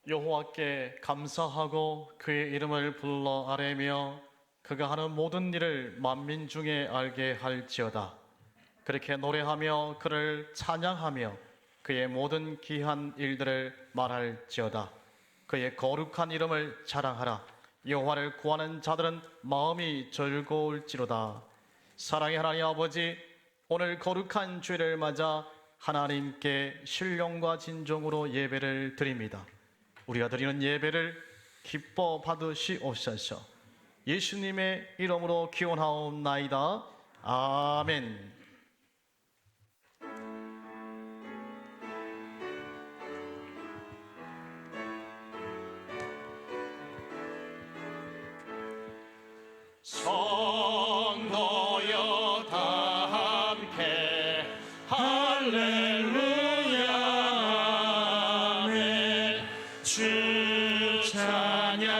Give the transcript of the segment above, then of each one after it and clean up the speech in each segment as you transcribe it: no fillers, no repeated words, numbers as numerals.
여호와께 감사하고 그의 이름을 불러 아뢰며 그가 하는 모든 일을 만민 중에 알게 할지어다. 그렇게 노래하며 그를 찬양하며 그의 모든 귀한 일들을 말할지어다. 그의 거룩한 이름을 자랑하라. 여호와를 구하는 자들은 마음이 즐거울지로다. 사랑의 하나님 아버지, 오늘 거룩한 주일을 맞아 하나님께 신령과 진정으로 예배를 드립니다. 우리가 드리는 예배를 기뻐 받으시옵소서. 예수님의 이름으로 기원하옵나이다. 아멘. 성도여 다 함께 할렐루야 아멘. 주 찬양하여라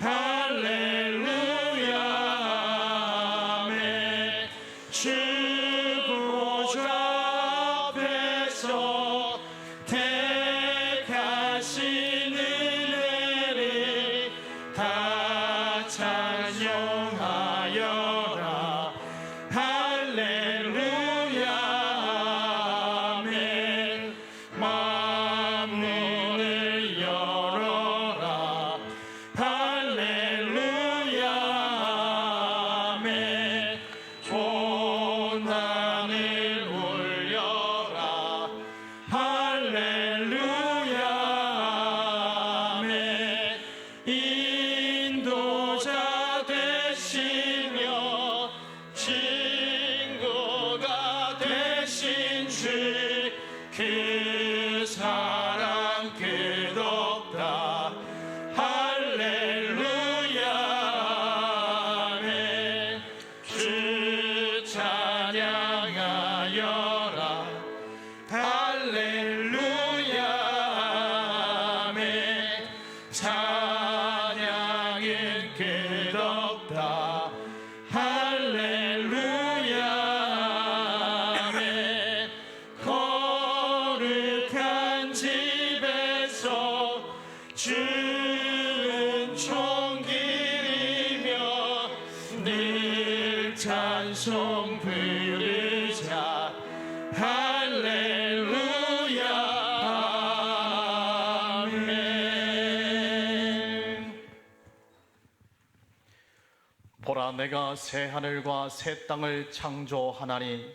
할렐루야 아멘. 주 보좌 앞에서 택하신 은혜를 다 찬양하여라 할렐루야 아멘. 만문을 열어라 할렐루야 아멘. 온 하늘 울려라 할렐루야 아멘. 인도자 되시며 친구가 되신 주 그 사랑 끝없다 할렐루야 아멘. 주 찬양하여라 할렐루야 아멘. 찬양은 끝없다 할렐루야 아멘. 거룩한 집에서 주는 총기리며 늘 찬송 부르자 할렐루야 아멘. 보라, 내가 새 하늘과 새 땅을 창조하나니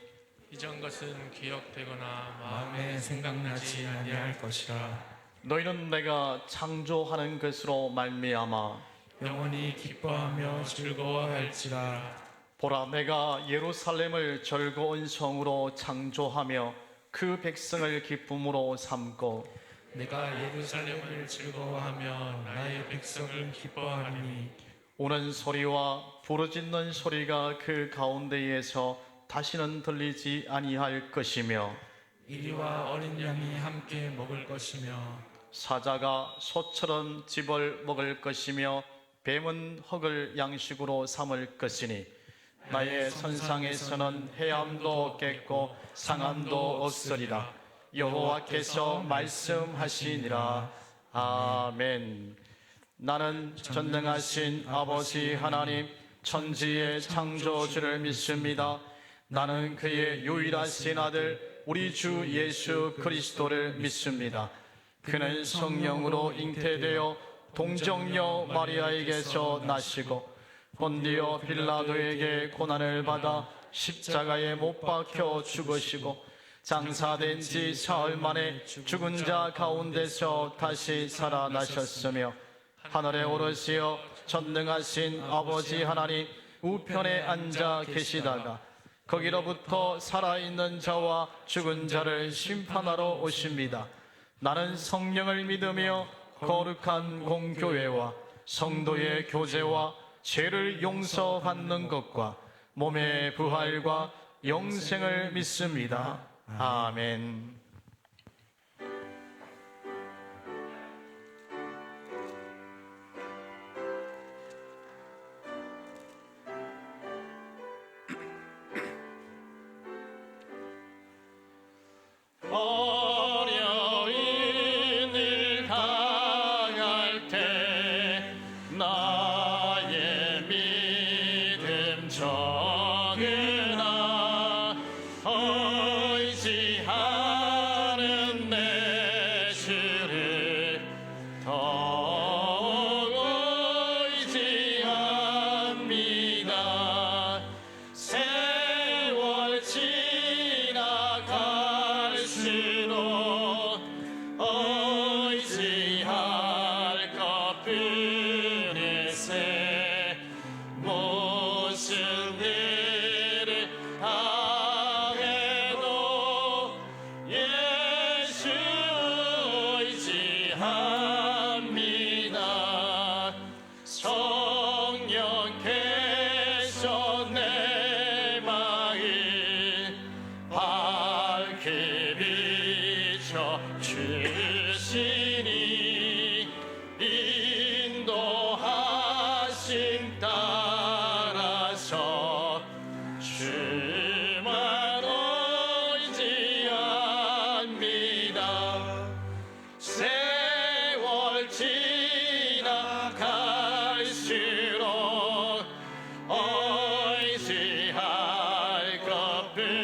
이전 것은 기억되거나 마음에 생각나지 아니할 것이라. 너희는 내가 창조하는 것으로 말미암아 영원히 기뻐하며 즐거워할지라. 보라, 내가 예루살렘을 즐거운 성으로 창조하며 그 백성을 기쁨으로 삼고 내가 예루살렘을 즐거워하며 나의 백성을 기뻐하리니 우는 소리와 부르짖는 소리가 그 가운데에서 다시는 들리지 아니할 것이며 이리와 어린 양이 함께 먹을 것이며 사자가 소처럼 즙을 먹을 것이며 뱀은 흙을 양식으로 삼을 것이니 나의 선상에서는 해함도 없겠고 상함도 없으리라. 여호와께서 말씀하시니라. 아멘. 나는 전능하신 아버지 하나님 천지의 창조주를 믿습니다. 나는 그의 유일하신 아들 우리 주 예수 그리스도를 믿습니다. 그는 성령으로 잉태되어 동정녀 마리아에게서 나시고 본디오 빌라도에게 고난을 받아 십자가에 못 박혀 죽으시고 장사된 지 사흘 만에 죽은 자 가운데서 다시 살아나셨으며 하늘에 오르시어 전능하신 아버지 하나님 우편에 앉아 계시다가 거기로부터 살아있는 자와 죽은 자를 심판하러 오십니다. 나는 성령을 믿으며 거룩한 공교회와 성도의 교제와 죄를 용서받는 것과 몸의 부활과 영생을 믿습니다. 아멘. 어려이 갈수록 의지할 것뿐일세 무슨 일을 당해도 예수 의지합니다. 성령께서 내 마음 밝게 비춰 주시니 인도하심 따라서 주만 의지합니다. 세월 지나갈수록 의지할 것뿐일세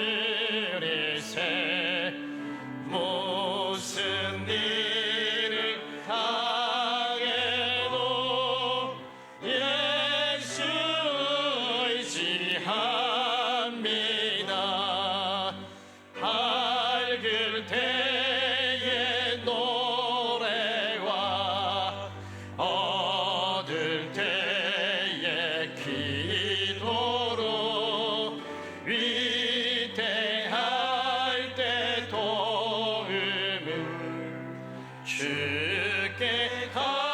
무슨 일을 당해도 예수 의지합니다. 밝을 때의 노래와 어두울 때의 기도로 위대할 때 도움을 주께 간구합니다.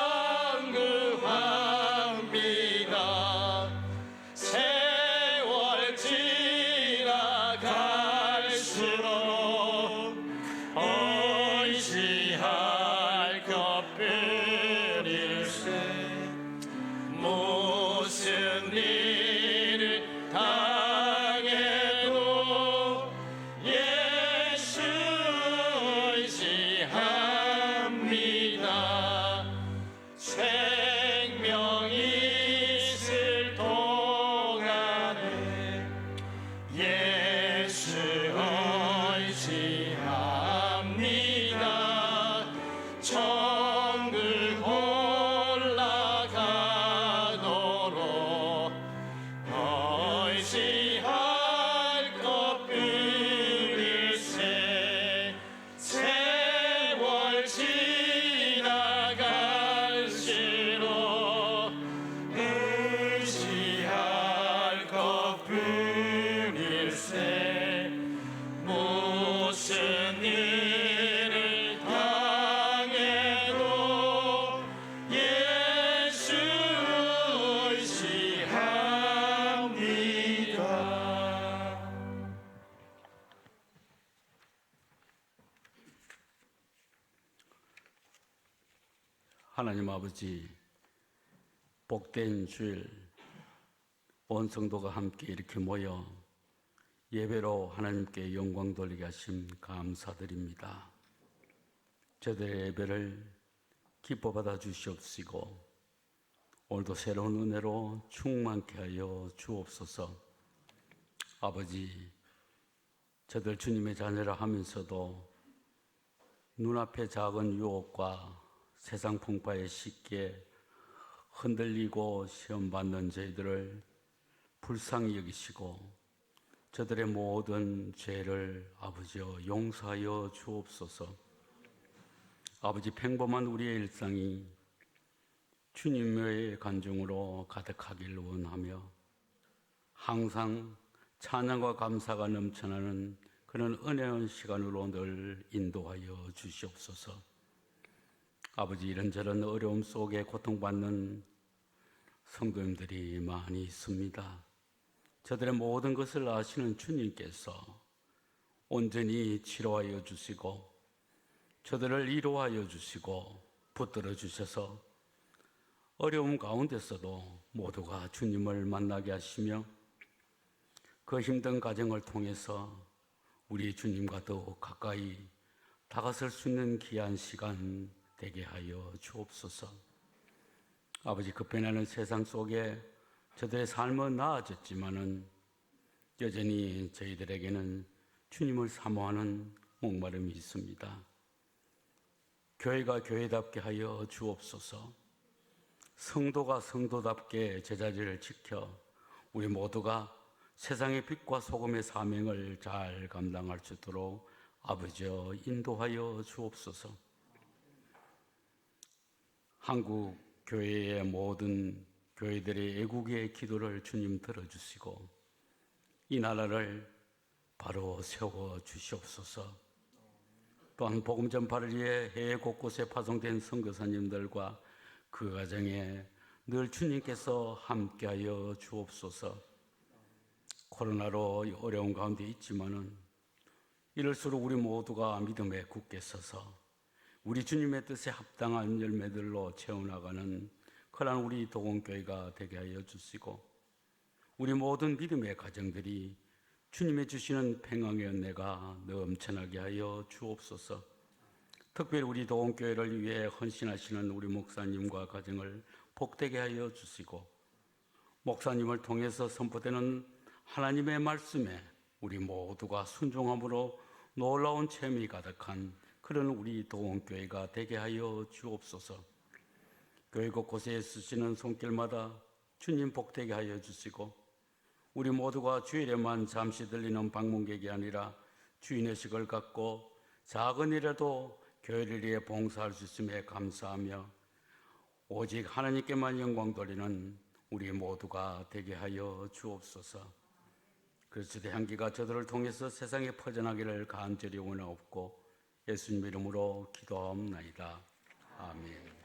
세월 지나갈수록 의지할 것뿐일세 무슨 일을 당해도 예수 의지합니다. 생명 있을 동안에 예수 의지합니다. 천국 올라가도록 의지할 것뿐일세 세월 지나갈수록 의지할 것뿐일세 무슨 일을 당해도 예수 의지합니다. 하나님 아버지, 복된 주일 온 성도가 함께 이렇게 모여 예배로 하나님께 영광 돌리게 하심 감사드립니다. 저들의 예배를 기뻐 받아 주시옵시고 오늘도 새로운 은혜로 충만케 하여 주옵소서. 아버지, 저들 주님의 자녀라 하면서도 눈앞의 작은 유혹과 세상 풍파에 쉽게 흔들리고 시험받는 저희들을 불쌍히 여기시고 저들의 모든 죄를 아버지여 용서하여 주옵소서. 아버지, 평범한 우리의 일상이 주님의 간증으로 가득하기를 원하며 항상 찬양과 감사가 넘쳐나는 그런 은혜의 시간으로 늘 인도하여 주시옵소서. 아버지, 이런저런 어려움 속에 고통받는 성도님들이 많이 있습니다. 저들의 모든 것을 아시는 주님께서 온전히 치료하여 주시고 저들을 위로하여 주시고 붙들어 주셔서 어려움 가운데서도 모두가 주님을 만나게 하시며 그 힘든 과정을 통해서 우리 주님과 더욱 가까이 다가설 수 있는 귀한 시간 되게 하여 주옵소서. 아버지, 급변하는 세상 속에 저들의 삶은 나아졌지만은 여전히 저희들에게는 주님을 사모하는 목마름이 있습니다. 교회가 교회답게 하여 주옵소서. 성도가 성도답게 제자리를 지켜 우리 모두가 세상의 빛과 소금의 사명을 잘 감당할 수 있도록 아버지여 인도하여 주옵소서. 한국 교회의 모든 교회들의 애국의 기도를 주님 들어주시고 이 나라를 바로 세워 주시옵소서. 또한 복음 전파를 위해 해외 곳곳에 파송된 선교사님들과 그 가정에 늘 주님께서 함께하여 주옵소서. 코로나로 어려운 가운데 있지만은 이럴수록 우리 모두가 믿음에 굳게 서서 우리 주님의 뜻에 합당한 열매들로 채워나가는 그러한 우리 도공교회가 되게 하여 주시고 우리 모든 믿음의 가정들이 주님의 주시는 평강의 은혜가 넘쳐나게 하여 주옵소서. 특별히 우리 도공교회를 위해 헌신하시는 우리 목사님과 가정을 복되게 하여 주시고 목사님을 통해서 선포되는 하나님의 말씀에 우리 모두가 순종함으로 놀라운 체험이 가득한 그런 우리 도공교회가 되게 하여 주옵소서. 교회 곳곳에 쓰시는 손길마다 주님 복되게 하여 주시고 우리 모두가 주일에만 잠시 들리는 방문객이 아니라 주인의식을 갖고 작은 일에도 교회를 위해 봉사할 수 있음에 감사하며 오직 하나님께만 영광 돌리는 우리 모두가 되게 하여 주옵소서. 그리스도의 향기가 저들을 통해서 세상에 퍼져나기를 간절히 원하옵고 예수님 이름으로 기도하옵나이다. 아멘.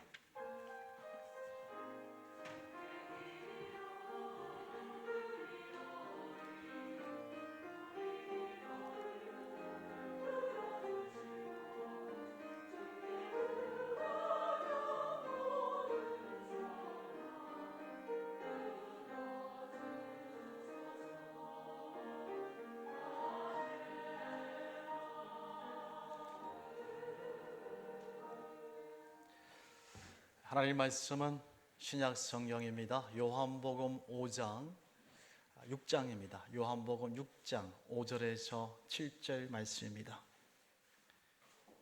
하나님 말씀은 신약 성경입니다. 요한복음 5장 6장입니다. 요한복음 6장 5절에서 7절 말씀입니다.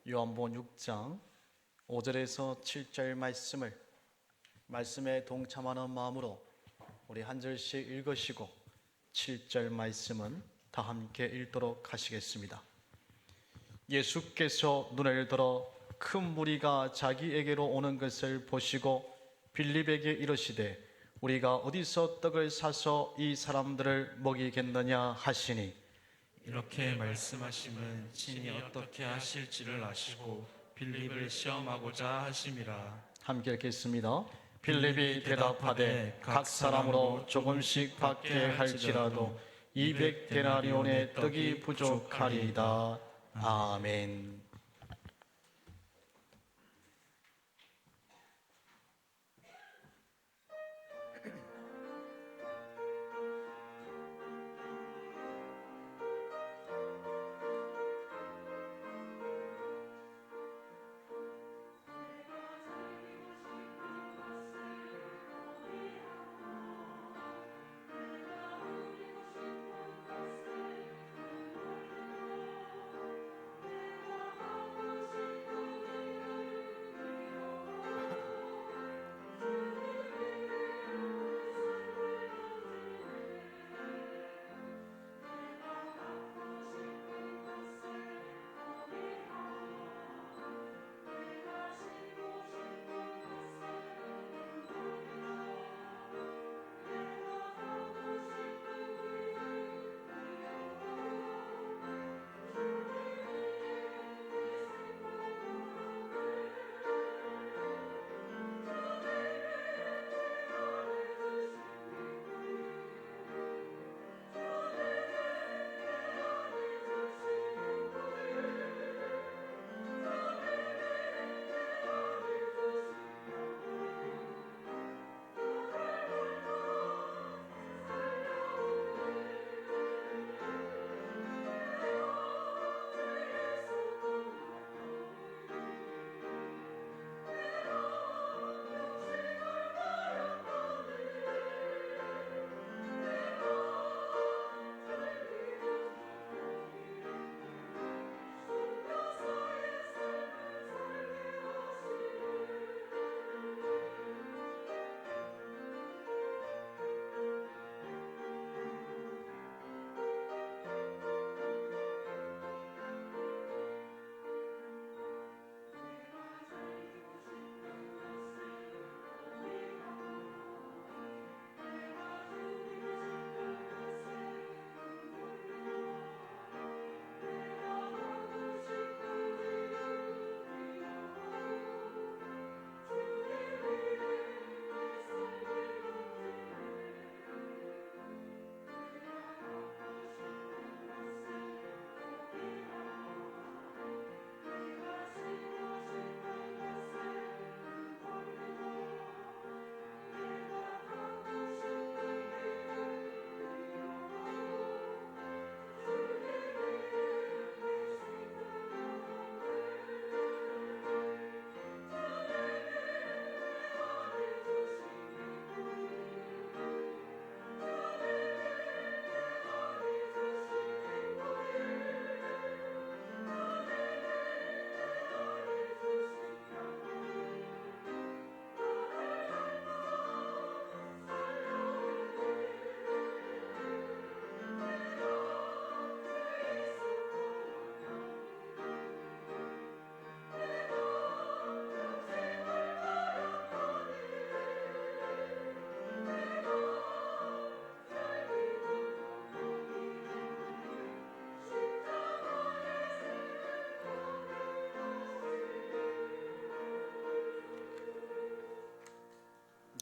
요한복음 6장 5절에서 7절 말씀에 동참하는 마음으로 우리 한 절씩 읽으시고 7절 말씀은 다 함께 읽도록 하시겠습니다. 예수께서 눈을 들어 큰 무리가 자기에게로 오는 것을 보시고 빌립에게 이르시되 우리가 어디서 떡을 사서 이 사람들을 먹이겠느냐 하시니 이렇게 말씀하시면 친히 어떻게 하실지를 아시고 빌립을 시험하고자 하심이라. 함께 읽겠습니다. 빌립이 대답하되 각 사람으로 조금씩 받게 할지라도 200데나리온의 떡이 부족하리이다. 아멘.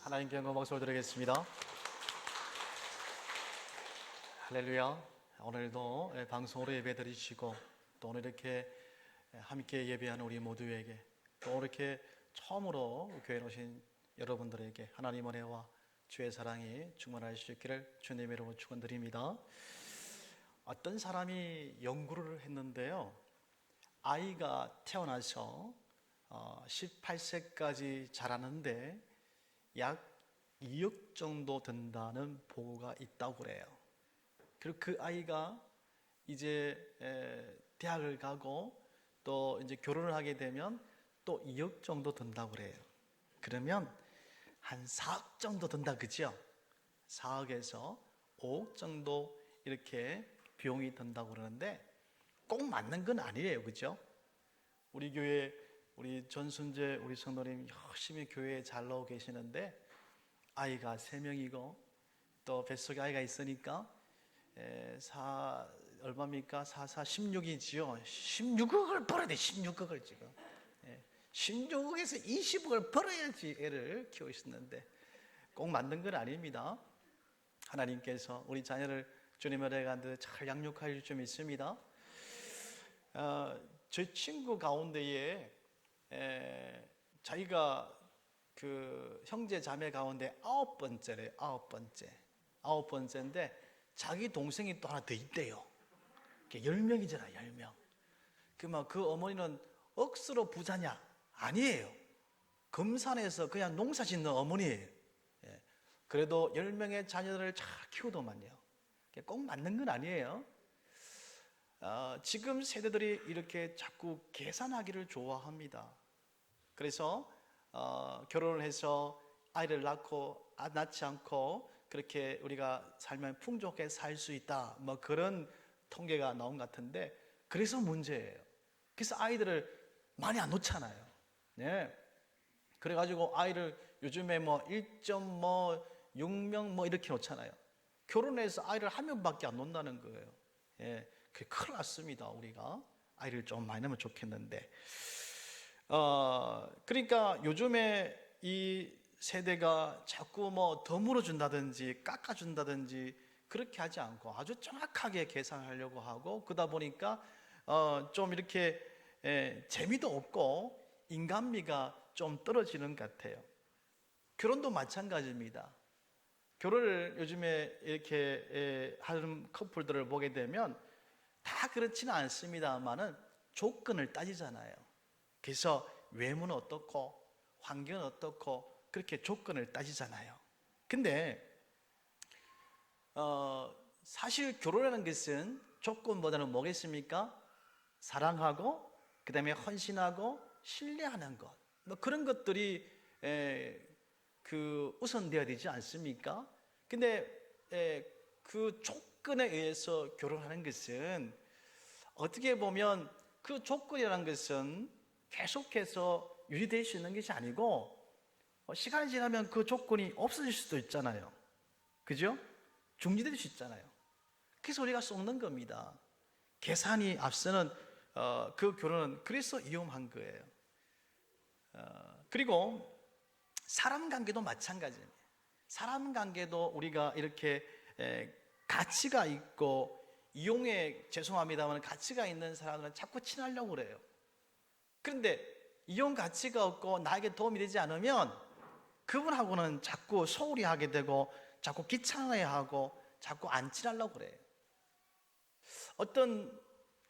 하나님께 영광 박수를 드리겠습니다. 할렐루야. 오늘도 방송으로 예배 드리시고 또 오늘 이렇게 함께 예배하는 우리 모두에게 또 이렇게 처음으로 교회에 오신 여러분들에게 하나님 은혜와 주의 사랑이 충만할 수 있기를 주님의 이름으로 축원드립니다. 어떤 사람이 연구를 했는데요, 아이가 태어나서 18세까지 자라는데 약 2억 정도 된다는 보고가 있다고 그래요. 그리고 그 아이가 이제 대학을 가고 또 이제 결혼을 하게 되면 또 2억 정도 든다고 그래요. 그러면 한 4억 정도 든다, 그죠? 4억에서 5억 정도 이렇게 비용이 든다고 그러는데 꼭 맞는 건 아니에요, 그죠? 우리 교회 우리 전순재 우리 성도님 열심히 교회에 잘 나오고 계시는데 아이가 3명이고 또 뱃속에 아이가 있으니까 얼마입니까? 16이지요. 16억을 벌어야 돼. 16억을 지금. 16억에서 20억을 벌어야지 애를 키우시는데 꼭 맞는 건 아닙니다. 하나님께서 우리 자녀를 주님의 은혜 가운데 잘 양육할 좀 있습니다. 제 친구 가운데에 자기가 그 형제 자매 가운데 9번째래요. 9번째인데 자기 동생이 또 하나 더 있대요. 10명이잖아, 10명. 그 어머니는 억수로 부자냐? 아니에요. 금산에서 그냥 농사 짓는 어머니예요. 그래도 10명의 자녀들을 잘 키우더만요. 꼭 맞는 건 아니에요. 지금 세대들이 이렇게 자꾸 계산하기를 좋아합니다. 그래서 결혼을 해서 아이를 낳지 않고 그렇게 우리가 살면 풍족하게 살 수 있다, 뭐 그런 통계가 나온 것 같은데 그래서 문제예요. 그래서 아이들을 많이 안 놓잖아요. 네. 그래가지고 아이를 요즘에 뭐 1.6명 뭐 이렇게 놓잖아요. 결혼해서 아이를 1명밖에 안 놓는다는 거예요. 예, 그게 큰일 났습니다. 우리가 아이를 좀 많이 낳으면 좋겠는데. 그러니까 요즘에 이 세대가 자꾸 뭐 더 물어준다든지 깎아준다든지 그렇게 하지 않고 아주 정확하게 계산하려고 하고, 그러다 보니까 좀 이렇게 재미도 없고 인간미가 좀 떨어지는 것 같아요. 결혼도 마찬가지입니다. 결혼을 요즘에 이렇게 하는 커플들을 보게 되면 다 그렇지는 않습니다만은 조건을 따지잖아요. 그래서 외모는 어떻고 환경은 어떻고 그렇게 조건을 따지잖아요. 근데 사실 결혼하는 것은 조건보다는 뭐겠습니까? 사랑하고 그 다음에 헌신하고 신뢰하는 것, 뭐 그런 것들이 우선되어야 되지 않습니까? 근데 그 조건에 의해서 결혼하는 것은 어떻게 보면 그 조건이라는 것은 계속해서 유지될 수 있는 것이 아니고 시간이 지나면 그 조건이 없어질 수도 있잖아요. 그죠? 중지될 수 있잖아요. 그래서 우리가 쏟는 겁니다. 계산이 앞서는 그 결혼은 그래서 위험한 거예요. 그리고 사람 관계도 마찬가지입니다. 사람 관계도 우리가 이렇게 가치가 있고 죄송합니다만 가치가 있는 사람들은 자꾸 친하려고 그래요. 그런데 이용 가치가 없고 나에게 도움이 되지 않으면 그분하고는 자꾸 소홀히 하게 되고 자꾸 귀찮아해하고 자꾸 안 친하려고 그래요. 어떤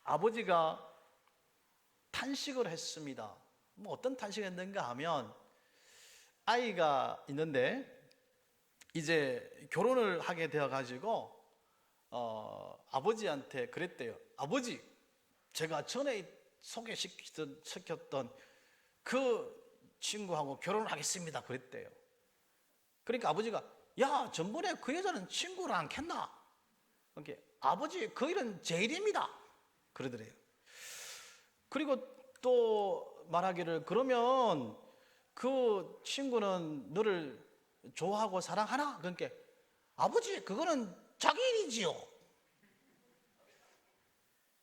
아버지가 탄식을 했습니다. 뭐 어떤 탄식을 했는가 하면 아이가 있는데 이제 결혼을 하게 되어 가지고 아버지한테 그랬대요. 아버지, 제가 전에 소개시켰던 그 친구하고 결혼을 하겠습니다. 그랬대요. 그러니까 아버지가 야, 전번에 그 여자는 친구를 안 켰나? 그러니까 아버지, 그 일은 제 일입니다. 그러더래요. 그리고 또 말하기를, 그러면 그 친구는 너를 좋아하고 사랑하나? 그러니까 아버지, 그거는 자기 일이지요.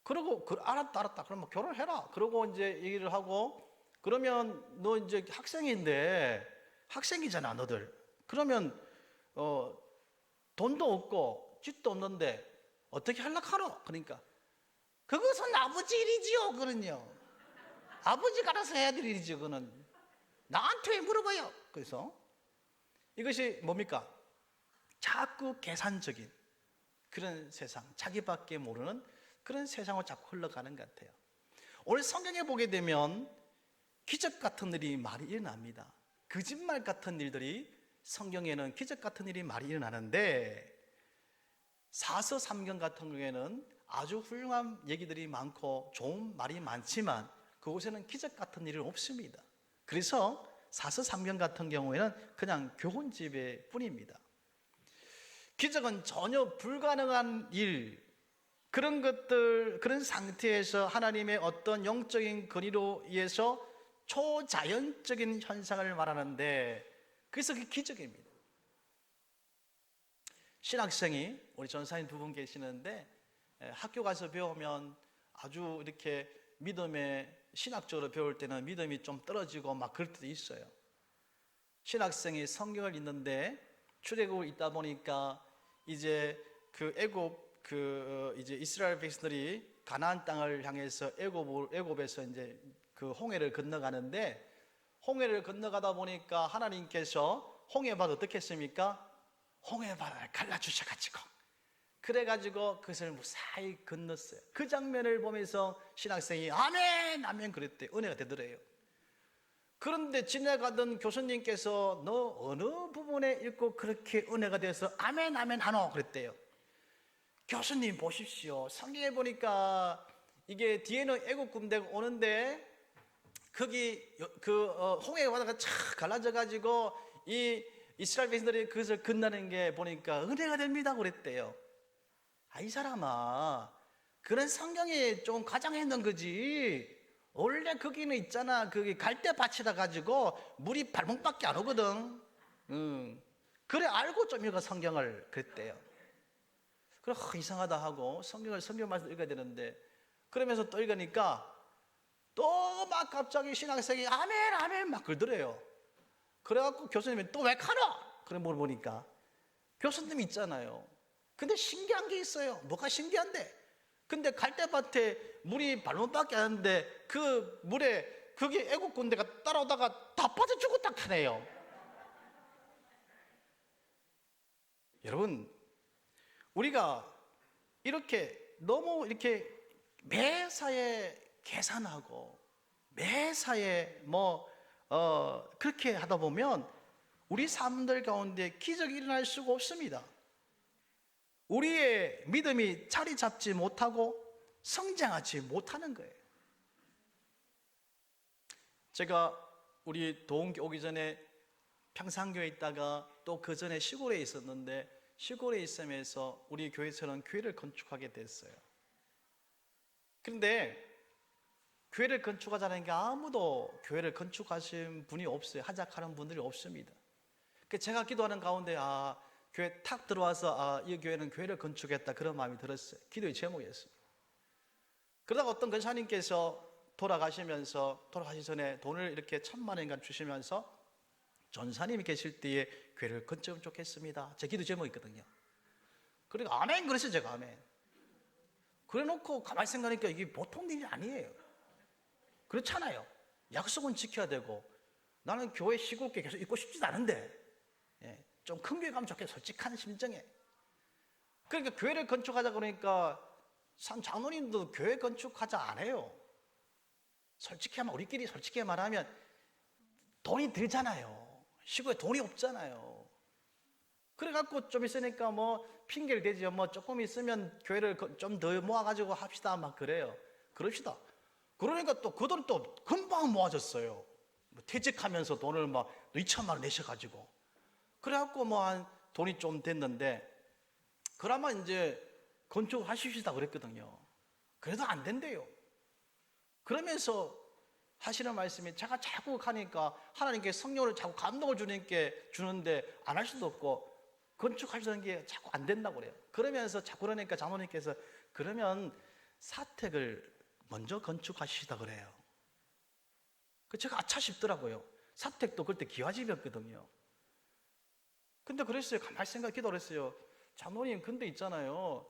그러고 알았다. 그러면 결혼해라. 그러고 이제 얘기를 하고, 그러면 너 이제 학생이잖아, 너들. 그러면 돈도 없고 집도 없는데 어떻게 하려고? 그러니까 그것은 아버지 일이지요. 그는요, 아버지가 알아서 해야 될 일이죠. 그는 나한테 왜 물어봐요? 그래서 이것이 뭡니까? 자꾸 계산적인 그런 세상, 자기밖에 모르는 그런 세상으로 자꾸 흘러가는 것 같아요. 오늘 성경에 보게 되면 기적 같은 일이 많이 일어납니다. 거짓말 같은 일들이 성경에는 기적 같은 일이 많이 일어나는데, 사서 3경 같은 경우에는 아주 훌륭한 얘기들이 많고 좋은 말이 많지만 그곳에는 기적 같은 일은 없습니다. 그래서 사서 3경 같은 경우에는 그냥 교훈집의 뿐입니다. 기적은 전혀 불가능한 일, 그런 것들, 그런 상태에서 하나님의 어떤 영적인 권위로 의해서 초자연적인 현상을 말하는데, 그래서 그게 기적입니다. 신학생이, 우리 전사님 두 분 계시는데 학교 가서 배우면 아주 이렇게 믿음에, 신학적으로 배울 때는 믿음이 좀 떨어지고 막 그럴 때도 있어요. 신학생이 성경을 읽는데 출애굽을 읽다 보니까 이제 그 애굽 이제 이스라엘 백성들이 가나안 땅을 향해서 애굽에서 이제 그 홍해를 건너가는데, 홍해를 건너가다 보니까 하나님께서 홍해바다 어떻게 했습니까? 홍해바다를 갈라주셔가지고, 그래가지고 그것을 무사히 건넜어요. 그 장면을 보면서 신학생이 아멘 아멘 그랬대. 은혜가 되더래요. 그런데 지나가던 교수님께서 너 어느 부분에 읽고 그렇게 은혜가 돼서 아멘 아멘 하노 그랬대요. 교수님 보십시오, 성경에 보니까 이게 뒤에는 애국 군대가 오는데 거기 홍해 바다가 착 갈라져 가지고 이 이스라엘 백성들이 그것을 건너는 게 보니까 은혜가 됩니다 그랬대요. 이 사람아, 그런 성경에 좀 과장했는 거지. 원래 거기는 있잖아, 거기 갈대밭이라 가지고 물이 발목밖에 안 오거든. 그래 알고 좀 읽어 성경을 그랬대요. 그래 이상하다 하고 성경 말씀 읽어야 되는데, 그러면서 또 읽으니까 또 막 갑자기 신학생이 아멘 아멘 막 그러더래요. 그래갖고 교수님이 또 왜 가노? 그래 물어보니까 교수님 있잖아요. 근데 신기한 게 있어요. 뭐가 신기한데? 근데 갈대밭에 물이 발목밖에 안 하는데 그 물에 그게 애국 군대가 따라오다가 다 빠져 죽었다 하네요. 여러분, 우리가 이렇게 너무 이렇게 매사에 계산하고 매사에 그렇게 하다 보면 우리 삶들 가운데 기적이 일어날 수가 없습니다. 우리의 믿음이 자리 잡지 못하고 성장하지 못하는 거예요. 제가 우리 도원교 오기 전에 평산교에 있다가 또 그 전에 시골에 있었는데, 시골에 있으면서 우리 교회처럼 교회를 건축하게 됐어요. 그런데 교회를 건축하자는 게 아무도 교회를 건축하신 분이 없어요. 하작하는 분들이 없습니다. 제가 기도하는 가운데 교회 탁 들어와서 이 교회는 교회를 건축했다, 그런 마음이 들었어요. 기도의 제목이었습니다. 그러다가 어떤 권사님께서 돌아가시기 전에 돈을 이렇게 1,000만 원인가 주시면서 전사님이 계실 때에 교회를 건축했습니다. 제 기도 제목이 있거든요. 그러니까 아멘 그랬어요. 제가 아멘. 그래놓고 가만히 생각하니까 이게 보통 일이 아니에요. 그렇잖아요. 약속은 지켜야 되고, 나는 교회 시골교회 계속 있고 싶지도 않은데 좀 큰 교회 가면 좋겠다, 솔직한 심정에. 그러니까 교회를 건축하자 그러니까 장로님도 교회 건축하자 안 해요. 솔직히 하면, 우리끼리 솔직히 말하면 돈이 들잖아요. 시골에 돈이 없잖아요. 그래갖고 좀 있으니까 핑계를 대죠. 조금 있으면 교회를 좀 더 모아가지고 합시다 막 그래요. 그럽시다. 그러니까 또 그 돈이 또 금방 모아졌어요. 퇴직하면서 돈을 2,000만 원 내셔가지고. 그래갖고 한 돈이 좀 됐는데, 그나마 이제 건축하십시다 그랬거든요. 그래도 안 된대요. 그러면서 하시는 말씀이, 제가 자꾸 하니까 하나님께 성령을 자꾸 감동을 주는데 안 할 수도 없고 건축하시는 게 자꾸 안 된다고 그래요. 그러면서 자꾸 그러니까 장로님께서 그러면 사택을 먼저 건축하시다 그래요. 제가 아차 싶더라고요. 사택도 그때 기와집이었거든요. 근데 그랬어요. 가만히 생각해 기도를 했어요. 장로님, 근데 있잖아요.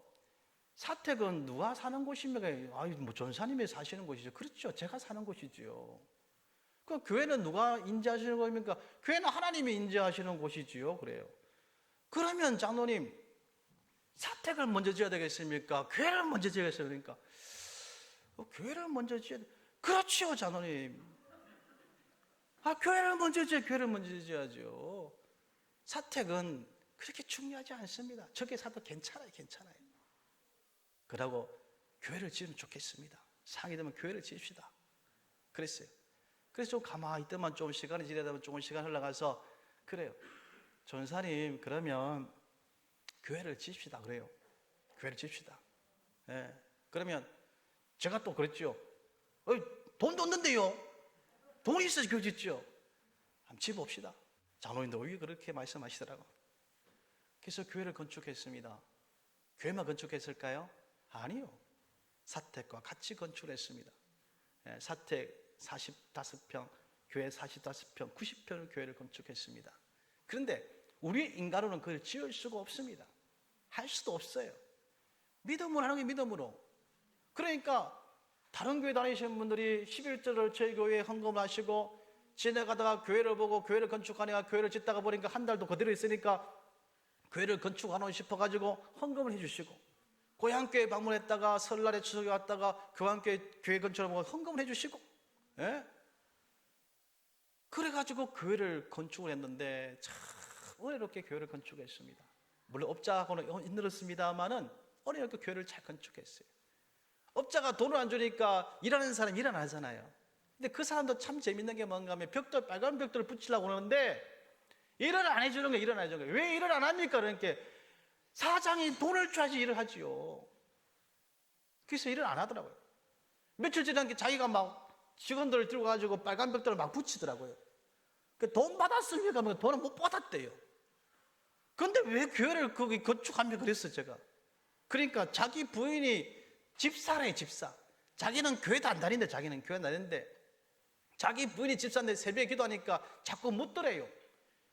사택은 누가 사는 곳입니까? 아유, 뭐 전사님이 사시는 곳이죠. 그렇죠. 제가 사는 곳이지요. 그 교회는 누가 인지하시는 겁니까? 교회는 하나님이 인지하시는 곳이지요. 그래요. 그러면 장로님, 사택을 먼저 지어야 되겠습니까? 교회를 먼저 지어야겠습니까? 교회를 먼저 지어야 돼. 그렇죠, 장로님. 교회를 먼저 지어야죠. 사택은 그렇게 중요하지 않습니다. 저게 사도 괜찮아요. 그러고 교회를 지으면 좋겠습니다. 상이 되면 교회를 지읍시다. 그랬어요. 그래서 좀 가만히 있더만 좀 시간이 지나다 보면 조금 시간 흘러가서 그래요. 전사님, 그러면 교회를 지읍시다. 그래요. 교회를 지읍시다. 예. 그러면 제가 또 그랬죠. 돈도 없는데요. 돈이 있어서 교회 짓죠. 한번 지어봅시다. 장로님도 왜 그렇게 말씀하시더라고. 그래서 교회를 건축했습니다. 교회만 건축했을까요? 아니요. 사택과 같이 건축했습니다. 사택 45평, 교회 45평, 90평의 교회를 건축했습니다. 그런데 우리 인간으로는 그걸 지을 수가 없습니다. 할 수도 없어요. 믿음으로 하는 게 믿음으로. 그러니까 다른 교회 다니시는 분들이 11절을 저희 교회에 헌금하시고 지나가다가 교회를 보고 교회를 건축하니까 교회를 짓다가 보니까 한 달도 그대로 있으니까 교회를 건축하고 싶어가지고 헌금을 해주시고 고향교회 방문했다가 설날에 추석에 왔다가 교회 근처로 보고 헌금을 해주시고 예? 그래가지고 교회를 건축을 했는데 참 어렵게 교회를 건축했습니다. 물론 업자하고는 힘들었습니다만은 어렵게 교회를 잘 건축했어요. 업자가 돈을 안 주니까 일하는 사람이 일 안 하잖아요. 근데 그 사람도 참 재밌는 게 뭔가 하면 빨간 벽돌을 붙이려고 하는데 일을 안 해주는 거예요. 일을 안 해주는 거예요. 왜 일을 안 합니까? 그러니까 사장이 돈을 줘야지 일을 하지요. 그래서 일을 안 하더라고요. 며칠 지나니까 자기가 막 직원들을 들고 가지고 빨간 벽돌을 막 붙이더라고요. 돈 받았습니까? 돈은 못 받았대요. 그런데 왜 교회를 거기 건축하며 그랬어요, 제가. 그러니까 자기 부인이 집사래요, 집사. 자기는 교회도 안 다니는데, 자기 부인이 집사인데 새벽에 기도하니까 자꾸 묻더래요.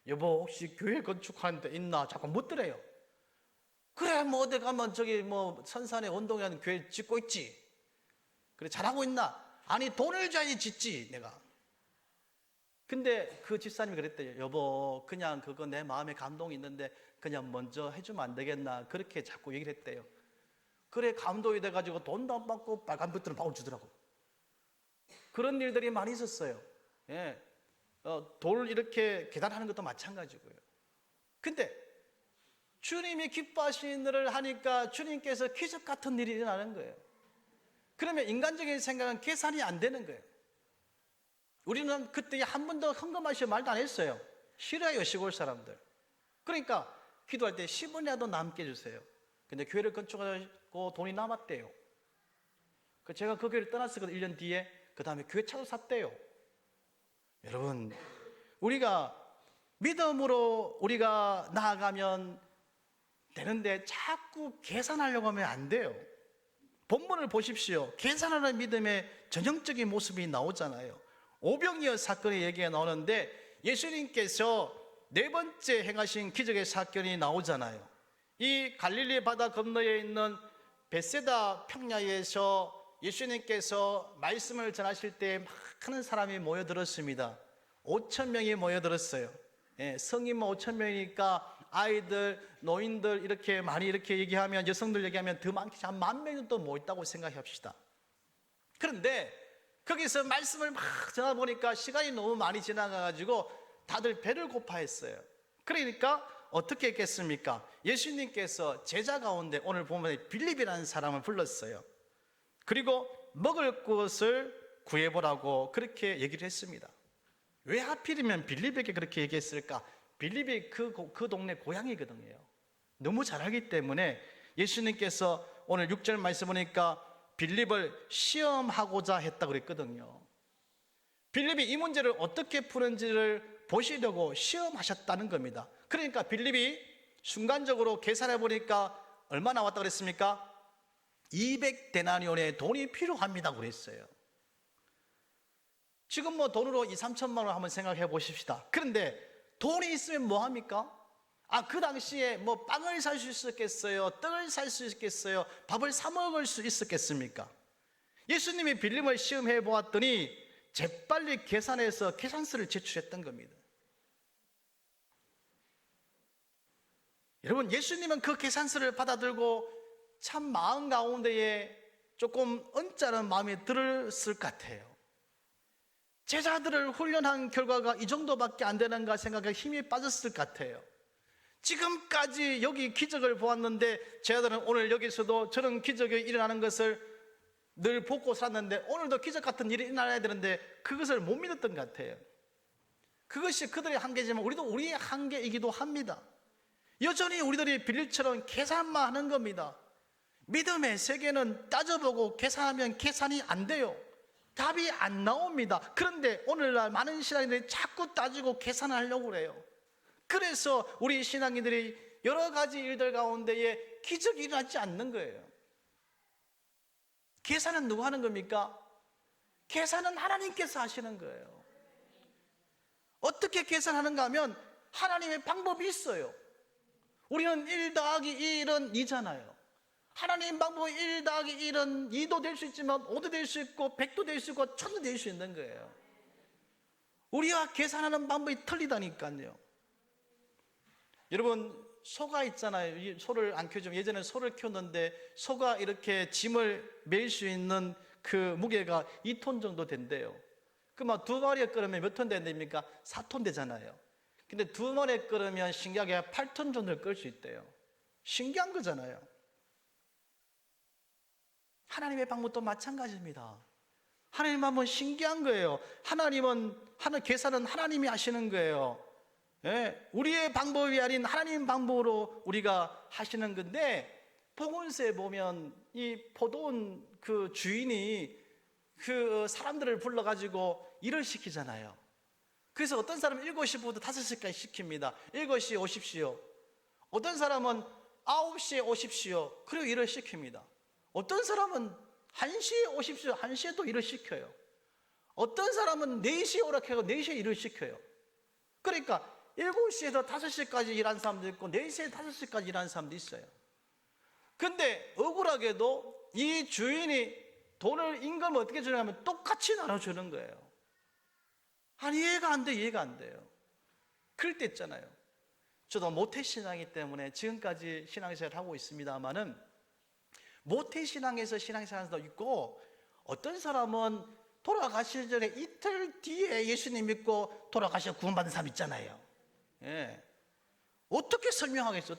여보, 혹시 교회 건축하는 데 있나? 자꾸 묻더래요. 그래, 뭐 어디 가면 저기 뭐 선산에 원동에 하는 교회 짓고 있지. 그래, 잘하고 있나? 아니, 돈을 줘야지 짓지, 내가. 근데 그 집사님이 그랬대요. 여보, 그냥 그거 내 마음에 감동이 있는데 그냥 먼저 해주면 안 되겠나? 그렇게 자꾸 얘기를 했대요. 그래, 감동이 돼가지고 돈도 안 받고 빨간 붓들은 바울 주더라고요. 그런 일들이 많이 있었어요. 예. 돌 이렇게 계단하는 것도 마찬가지고요. 근데 주님이 기뻐하시는 일을 하니까 주님께서 기적 같은 일이 일어나는 거예요. 그러면 인간적인 생각은 계산이 안 되는 거예요. 우리는 그때 한 번도 헌금하시고 말도 안 했어요. 싫어요, 시골 사람들. 그러니까 기도할 때 10원이라도 남게 해주세요. 근데 교회를 건축하고 돈이 남았대요. 제가 그 교회를 떠났었거든요. 1년 뒤에. 그 다음에 교회 차도 샀대요. 여러분, 우리가 믿음으로 우리가 나아가면 되는데 자꾸 계산하려고 하면 안 돼요. 본문을 보십시오. 계산하는 믿음의 전형적인 모습이 나오잖아요. 오병이어 사건의 얘기가 나오는데 예수님께서 네 번째 행하신 기적의 사건이 나오잖아요. 이 갈릴리 바다 건너에 있는 벳세다 평야에서 예수님께서 말씀을 전하실 때 많은 사람이 모여들었습니다. 5,000명이 모여들었어요. 성인만 5,000명이니까 아이들, 노인들 이렇게 많이 이렇게 얘기하면, 여성들 얘기하면 더 많겠지. 한 10,000명은 또 모였다고 생각합시다. 그런데 거기서 말씀을 막 전하다 보니까 시간이 너무 많이 지나가가지고 다들 배를 고파했어요. 그러니까 어떻게 했겠습니까? 예수님께서 제자 가운데 오늘 보면 빌립이라는 사람을 불렀어요. 그리고 먹을 것을 구해보라고 그렇게 얘기를 했습니다. 왜 하필이면 빌립에게 그렇게 얘기했을까? 빌립이 그 동네 고향이거든요. 너무 잘 알기 때문에 예수님께서 오늘 6절 말씀 보니까 빌립을 시험하고자 했다고 그랬거든요. 빌립이 이 문제를 어떻게 푸는지를 보시려고 시험하셨다는 겁니다. 그러니까 빌립이 순간적으로 계산해 보니까 얼마 나왔다고 그랬습니까? 200데나리온의 돈이 필요합니다 그랬어요. 지금 뭐 돈으로 2, 3천만 원 한번 생각해 보십시다. 그런데 돈이 있으면 뭐 합니까? 그 당시에 뭐 빵을 살 수 있었겠어요? 떡을 살 수 있겠어요? 밥을 사 먹을 수 있었겠습니까? 예수님이 빌림을 시험해 보았더니 재빨리 계산해서 계산서를 제출했던 겁니다. 여러분, 예수님은 그 계산서를 받아들고 참 마음 가운데에 조금 언짢은 마음이 들었을 것 같아요. 제자들을 훈련한 결과가 이 정도밖에 안 되는가 생각에 힘이 빠졌을 것 같아요. 지금까지 여기 기적을 보았는데 제자들은 오늘 여기서도 저런 기적이 일어나는 것을 늘 보고 살았는데 오늘도 기적 같은 일이 일어나야 되는데 그것을 못 믿었던 것 같아요. 그것이 그들의 한계지만 우리도 우리의 한계이기도 합니다. 여전히 우리들이 빌립처럼 계산만 하는 겁니다. 믿음의 세계는 따져보고 계산하면 계산이 안 돼요. 답이 안 나옵니다. 그런데 오늘날 많은 신앙인들이 자꾸 따지고 계산하려고 그래요. 그래서 우리 신앙인들이 여러 가지 일들 가운데에 기적이 일어나지 않는 거예요. 계산은 누가 하는 겁니까? 계산은 하나님께서 하시는 거예요. 어떻게 계산하는가 하면 하나님의 방법이 있어요. 우리는 1 더하기 1은 2잖아요. 하나님 방법은 1 더하기 1은 2도 될 수 있지만 5도 될 수 있고 100도 될 수 있고 1000도 될 수 있는 거예요. 우리와 계산하는 방법이 틀리다니까요. 여러분, 소가 있잖아요. 이 소를 안 키우지만 예전에 소를 키웠는데 소가 이렇게 짐을 매일 수 있는 그 무게가 2톤 정도 된대요. 그러면 2마리에 끌으면 몇 톤 된답니까? 4톤 되잖아요. 근데 2마리에 끌으면 신기하게 8톤 정도를 끌 수 있대요. 신기한 거잖아요. 하나님의 방법도 마찬가지입니다. 하나님 방법은 신기한 거예요. 하나님은 계산은 하나님이 하시는 거예요. 예, 우리의 방법이 아닌 하나님 방법으로 우리가 하시는 건데, 복음서에 보면 이 포도원 그 주인이 그 사람들을 불러가지고 일을 시키잖아요. 그래서 어떤 사람은 7시부터 5시까지 시킵니다. 7시에 오십시오. 어떤 사람은 9시에 오십시오. 그리고 일을 시킵니다. 어떤 사람은 1시에 오십시오. 1시에 또 일을 시켜요. 어떤 사람은 4시에 오라고 해서 4시에 일을 시켜요. 그러니까 7시에서 5시까지 일하는 사람도 있고 4시에 5시까지 일하는 사람도 있어요. 근데 억울하게도 이 주인이 돈을 임금을 어떻게 주냐면 똑같이 나눠주는 거예요. 아니, 이해가 안 돼요. 그럴 때 있잖아요. 저도 모태신앙이기 때문에 지금까지 신앙생활을 하고 있습니다만은, 모태신앙에서 신앙생활을 하는 사람도 있고, 어떤 사람은 돌아가시기 전에 이틀 뒤에 예수님 믿고 돌아가셔서 구원받은 사람 있잖아요. 예. 어떻게 설명하겠어요?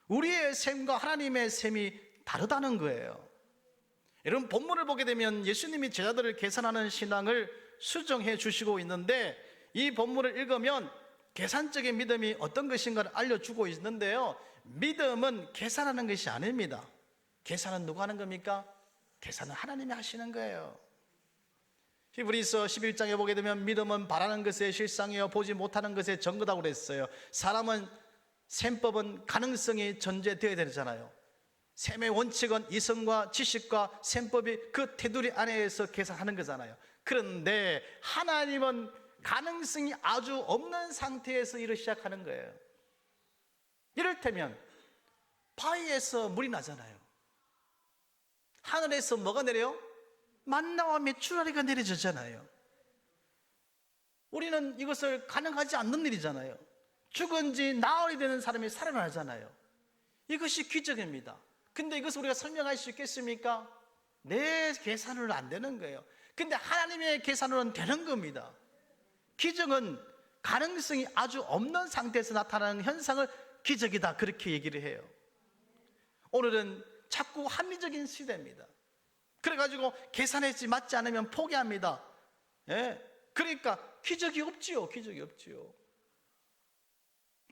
우리의 셈과 하나님의 셈이 다르다는 거예요. 여러분, 본문을 보게 되면 예수님이 제자들을 계산하는 신앙을 수정해 주시고 있는데, 이 본문을 읽으면 계산적인 믿음이 어떤 것인가를 알려주고 있는데요, 믿음은 계산하는 것이 아닙니다. 계산은 누가 하는 겁니까? 계산은 하나님이 하시는 거예요. 히브리서 11장에 보게 되면 믿음은 바라는 것의 실상이요 보지 못하는 것의 증거다고 그랬어요. 사람은 셈법은 가능성이 전제되어야 되잖아요. 셈의 원칙은 이성과 지식과 셈법이 그 테두리 안에서 계산하는 거잖아요. 그런데 하나님은 가능성이 아주 없는 상태에서 일을 시작하는 거예요. 이를테면 바위에서 물이 나잖아요. 하늘에서 뭐가 내려요? 만나와 메추라리가 내려지잖아요. 우리는 이것을 가능하지 않는 일이잖아요. 죽은 지 나흘이 되는 사람이 살아나잖아요. 이것이 기적입니다. 근데 이것을 우리가 설명할 수 있겠습니까? 내 계산으로는 안 되는 거예요. 근데 하나님의 계산으로는 되는 겁니다. 기적은 가능성이 아주 없는 상태에서 나타나는 현상을 기적이다, 그렇게 얘기를 해요. 오늘은 자꾸 합리적인 시대입니다. 그래가지고 계산했지 맞지 않으면 포기합니다. 예? 그러니까 기적이 없지요.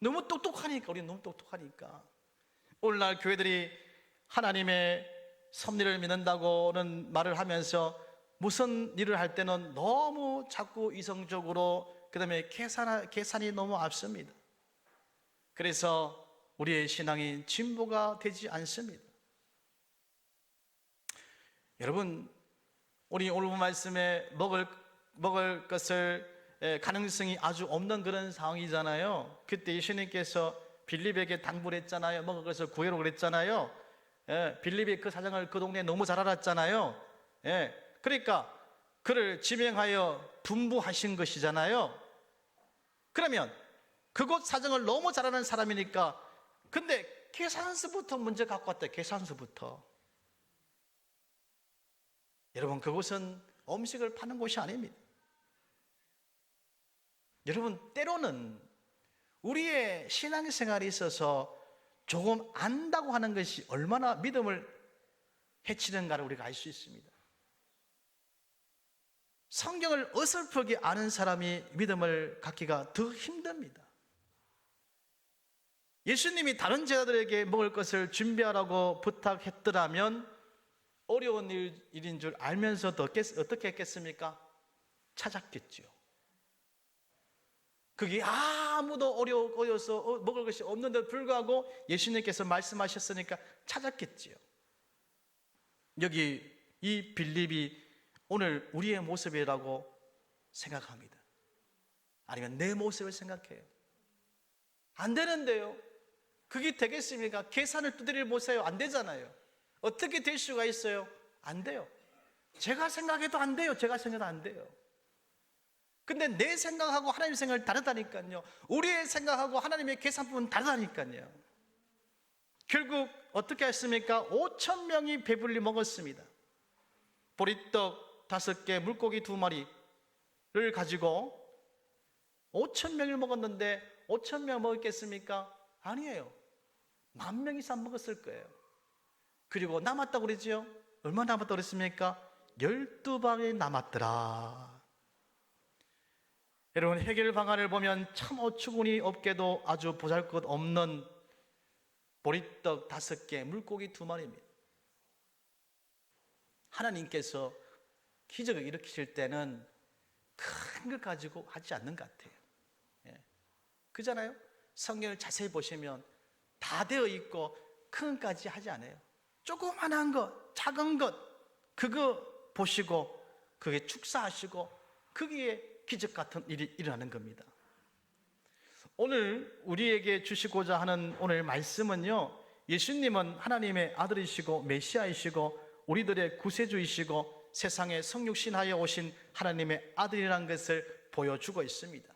너무 똑똑하니까, 우리는 너무 똑똑하니까. 오늘날 교회들이 하나님의 섭리를 믿는다고는 말을 하면서 무슨 일을 할 때는 너무 자꾸 이성적으로, 그 다음에 계산이 너무 앞섭니다. 그래서 우리의 신앙이 진보가 되지 않습니다. 여러분, 우리 오늘 말씀에 먹을 것을 가능성이 아주 없는 그런 상황이잖아요. 그때 예수님께서 빌립에게 당부를 했잖아요. 먹을 것을 구해로 그랬잖아요. 빌립이 그 사정을 그 동네에 너무 잘 알았잖아요. 그러니까 그를 지명하여 분부하신 것이잖아요. 그러면 그곳 사정을 너무 잘 아는 사람이니까, 근데 계산서부터 문제 갖고 왔대. 계산서부터. 여러분, 그곳은 음식을 파는 곳이 아닙니다. 여러분, 때로는 우리의 신앙생활에 있어서 조금 안다고 하는 것이 얼마나 믿음을 해치는가를 우리가 알 수 있습니다. 성경을 어설프게 아는 사람이 믿음을 갖기가 더 힘듭니다. 예수님이 다른 제자들에게 먹을 것을 준비하라고 부탁했더라면 어려운 일인 줄 알면서도 어떻게 했겠습니까? 찾았겠죠. 그게 아무도 어려워서 먹을 것이 없는데도 불구하고 예수님께서 말씀하셨으니까 찾았겠지요. 여기 이 빌립이 오늘 우리의 모습이라고 생각합니다. 아니면 내 모습을 생각해요. 안 되는데요. 그게 되겠습니까? 계산을 두드려 보세요. 안 되잖아요. 어떻게 될 수가 있어요? 안 돼요. 제가 생각해도 안 돼요. 제가 생각해도 안 돼요. 근데 내 생각하고 하나님 생각이 다르다니까요. 우리의 생각하고 하나님의 계산법은 다르다니까요. 결국 어떻게 했습니까? 5,000명이 배불리 먹었습니다. 보리떡 5개, 물고기 2마리를 가지고 5,000명을 먹었는데 5,000명 먹었겠습니까? 아니에요. 10,000명 이상 먹었을 거예요. 그리고 남았다고 그러지요? 얼마나 남았다고 그랬습니까? 12방이 남았더라. 여러분, 해결 방안을 보면 참 어처구니 없게도 아주 보잘것없는 보리떡 5개, 물고기 2마리입니다. 하나님께서 기적을 일으키실 때는 큰 것 가지고 하지 않는 것 같아요. 그잖아요? 성경을 자세히 보시면 다 되어 있고 큰 것까지 하지 않아요. 조그만한 것, 작은 것, 그거 보시고 그게 축사하시고 거기에 기적 같은 일이 일어나는 겁니다. 오늘 우리에게 주시고자 하는 오늘 말씀은요, 예수님은 하나님의 아들이시고 메시아이시고 우리들의 구세주이시고 세상에 성육신하여 오신 하나님의 아들이라는 것을 보여주고 있습니다.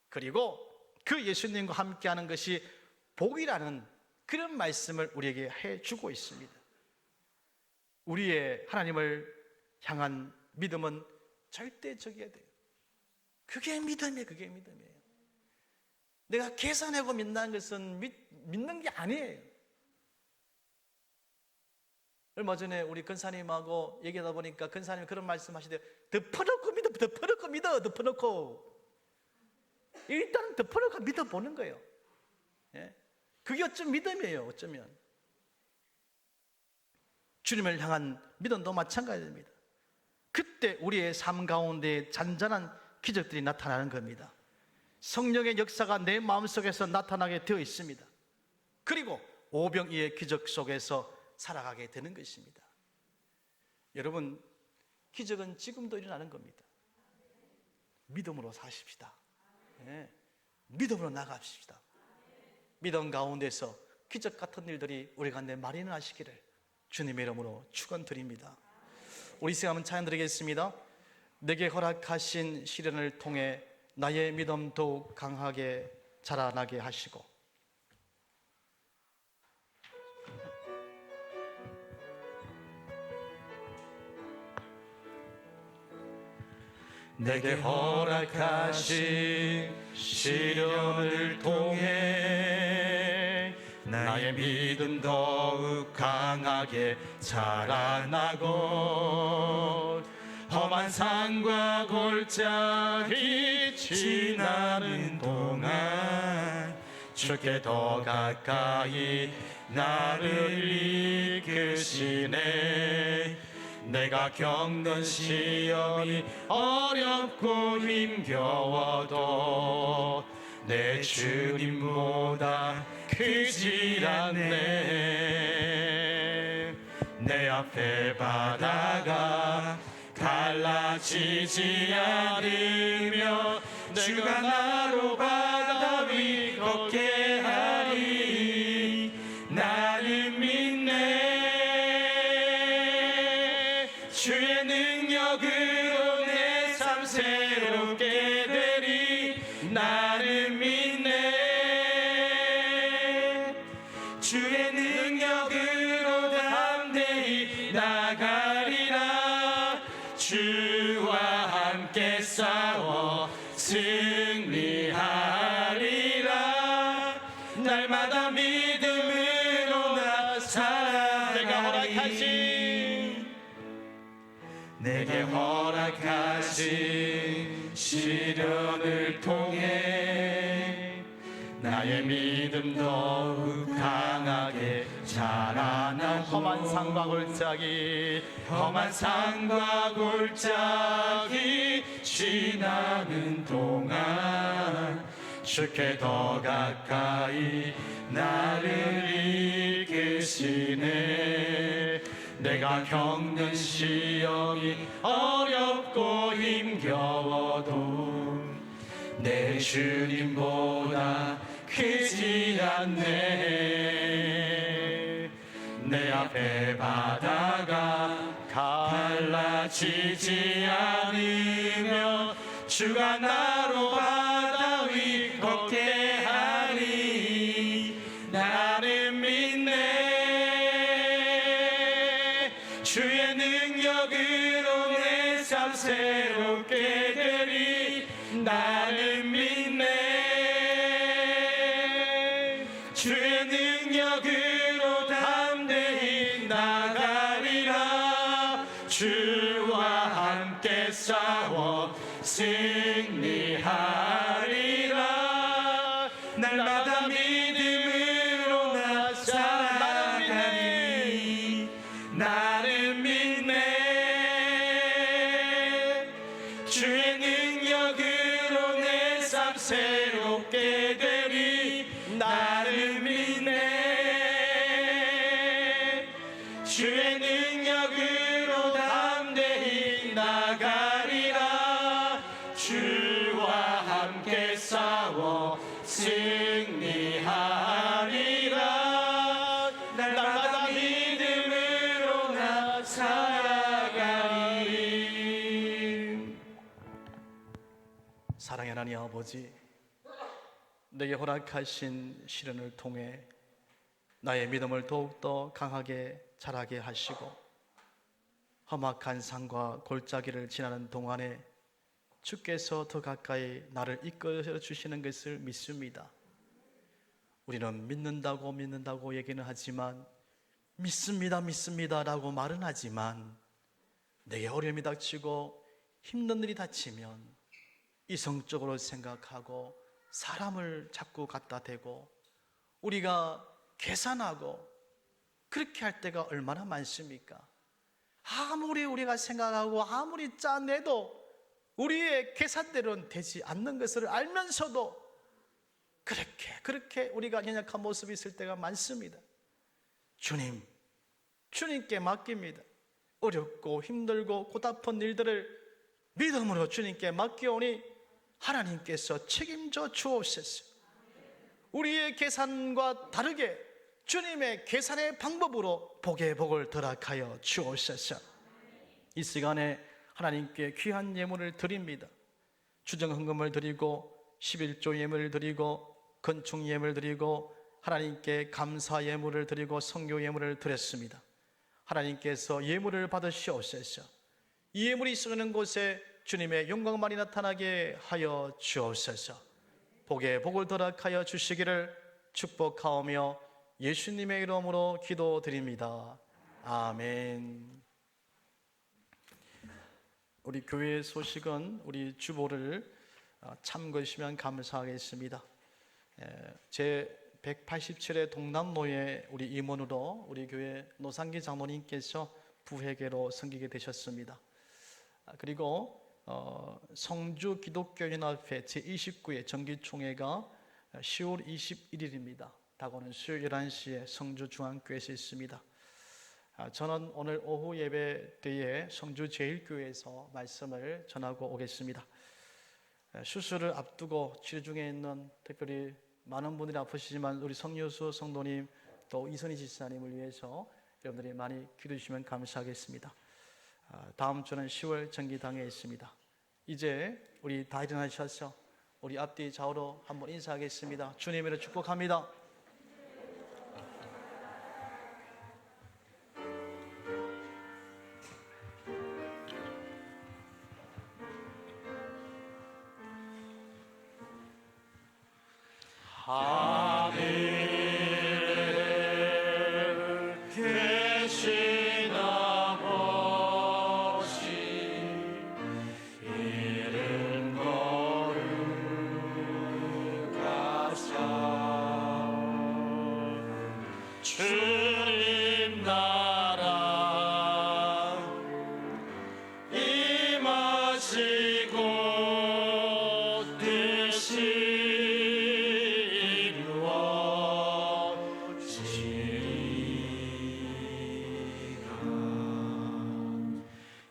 그리고 그 예수님과 함께하는 것이 복이라는 그런 말씀을 우리에게 해주고 있습니다. 우리의 하나님을 향한 믿음은 절대적이어야 돼요. 그게 믿음이에요. 그게 믿음이에요. 내가 계산하고 믿는 것은 믿는 게 아니에요. 얼마 전에 우리 근사님하고 얘기하다 보니까 근사님이 그런 말씀 하시대요. 덮어놓고 믿어, 덮어놓고 믿어, 덮어놓고. 일단 덮어놓고 믿어보는 거예요. 그게 어쩌면 믿음이에요. 어쩌면 주님을 향한 믿음도 마찬가지입니다. 그때 우리의 삶 가운데 잔잔한 기적들이 나타나는 겁니다. 성령의 역사가 내 마음속에서 나타나게 되어 있습니다. 그리고 오병이의 기적 속에서 살아가게 되는 것입니다. 여러분, 기적은 지금도 일어나는 겁니다. 믿음으로 사십시다. 믿음으로 나갑시다. 믿음 가운데서 기적 같은 일들이 우리 가운데 마련하시기를 주님의 이름으로 축원드립니다. 우리 시간 한번 찬양 드리겠습니다. 내게 허락하신 시련을 통해 나의 믿음 더욱 강하게 자라나게 하시고, 내게 허락하신 시련을 통해 나의 믿음 더욱 강하게 자라나고 험한 산과 골짜기 지나는 동안 주께 더 가까이 나를 이끄시네. 내가 겪는 시험이 어렵고 힘겨워도 내 주님보다 크질 않네. 내 앞에 바다가 갈라지지 않으며 주가 나로 바다 위 걷게 하리. 나는 믿네. 주의 능력으로 내 삶 새롭게 되리. 나는 믿네. 주의 능력으로 담대히 나가리라. 주와 함께 싸워 승리하리라. 날마다 믿음으로 나 내게 허락하신 시련을 통해 나의 믿음 더욱 강하게 자라나고 험한 산과 골짜기 지나는 동안 주께 더 가까이 나를 이끄시네. 내가 겪는 시험이 어렵고 힘겨워도 내 주님보다 크지 않네. 내 앞에 바다가 갈라지지 않으며 주가 나로 바다 위 걷게 하리. 나는 믿네. 주의 능력으로 내 삶 새롭게 되리. 나는 믿네. 주의 능력으로 담대히 나가리라. 주와 함께 싸워 승리하리라. 날마다 믿음으로 나 살아가리. 나는 믿네. 주의 능력으로 내 삶 새롭게 되리. 나는 믿네. 주의 능력으로 담대히 나가리라. 주와 함께 싸워 승리하리라. 날마다 믿음으로 나 살아가리. 사랑의 하나님 아버지, 내게 허락하신 시련을 통해 나의 믿음을 더욱더 강하게 자라게 하시고 험악한 산과 골짜기를 지나는 동안에 주께서 더 가까이 나를 이끌어 주시는 것을 믿습니다. 우리는 믿는다고 얘기는 하지만, 믿습니다 라고 말은 하지만, 내게 어려움이 닥치고 힘든 일이 닥치면 이성적으로 생각하고 사람을 자꾸 갖다 대고 우리가 계산하고 그렇게 할 때가 얼마나 많습니까? 아무리 우리가 생각하고 아무리 짜내도 우리의 계산대로는 되지 않는 것을 알면서도 그렇게 우리가 연약한 모습이 있을 때가 많습니다. 주님께 맡깁니다. 어렵고 힘들고 고달픈 일들을 믿음으로 주님께 맡기오니 하나님께서 책임져 주옵소서. 우리의 계산과 다르게 주님의 계산의 방법으로 복의 복을 더락하여 주옵소서. 이 시간에 하나님께 귀한 예물을 드립니다. 주정헌금을 드리고 11조 예물을 드리고 건축 예물을 드리고 하나님께 감사 예물을 드리고 성교 예물을 드렸습니다. 하나님께서 예물을 받으시옵소서. 이 예물이 쓰는 곳에 주님의 영광만이 나타나게 하여 주옵소서. 복의 복을 더락하여 주시기를 축복하오며 예수님의 이름으로 기도드립니다. 아멘. 우리 교회의 소식은 우리 주보를 참고하시면 감사하겠습니다. 제 187회 동남노예 우리 임원으로 우리 교회 노상기 장로님께서 부회계로 섬기게 되셨습니다. 그리고 성주 기독교연합회 제29회 정기총회가 10월 21일입니다. 다가오는 수요일 11시에 성주 중앙교회에서 있습니다. 저는 오늘 오후 예배 때에 성주 제1교회에서 말씀을 전하고 오겠습니다. 수술을 앞두고 치료 중에 있는 특별히 많은 분들이 아프시지만 우리 성유수 성도님 또 이선희 집사님을 위해서 여러분들이 많이 기도해 주시면 감사하겠습니다. 다음 주는 10월 정기당회에 있습니다. 이제 우리 다 일어나셔서 우리 앞뒤 좌우로 한번 인사하겠습니다. 주님으로 축복합니다. 하늘 계신 아버지 이름 거룩하사 주님 나라 임하시고 뜻이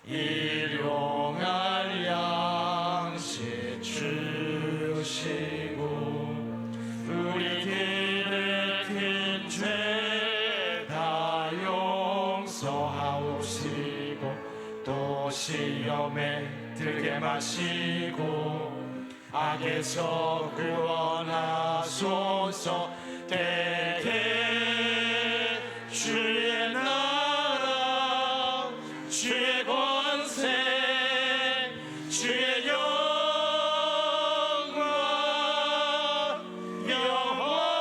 일용할 양식 주시고 우리 길을 큰 죄 다 용서하옵시고 또 시험에 들게 마시고 악에서 구원하소서. 대개 주의 나라 주의 권세 주의 영광 영원히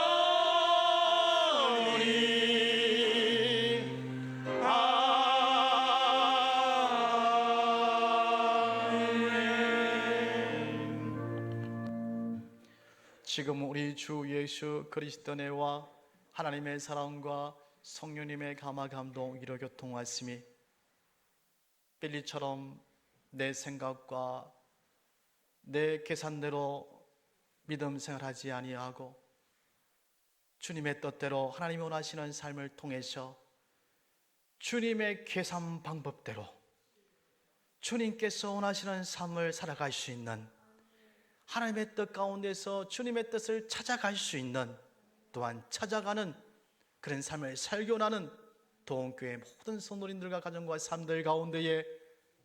아멘. 지금 우리 주 예수 그리스도 내와 하나님의 사랑과 성령님의 감화 감동 이로 교통하심이 빌리처럼 내 생각과 내 계산대로 믿음 생활하지 아니하고 주님의 뜻대로 하나님이 원하시는 삶을 통해서 주님의 계산 방법대로 주님께서 원하시는 삶을 살아갈 수 있는, 하나님의 뜻 가운데서 주님의 뜻을 찾아갈 수 있는, 또한 찾아가는 그런 삶을 살겨나는 도원교회 모든 성도님들과 가정과 삶들 가운데에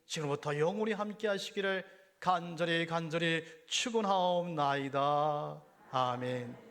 지금부터 영원히 함께 하시기를 간절히 축원하옵나이다. 아멘.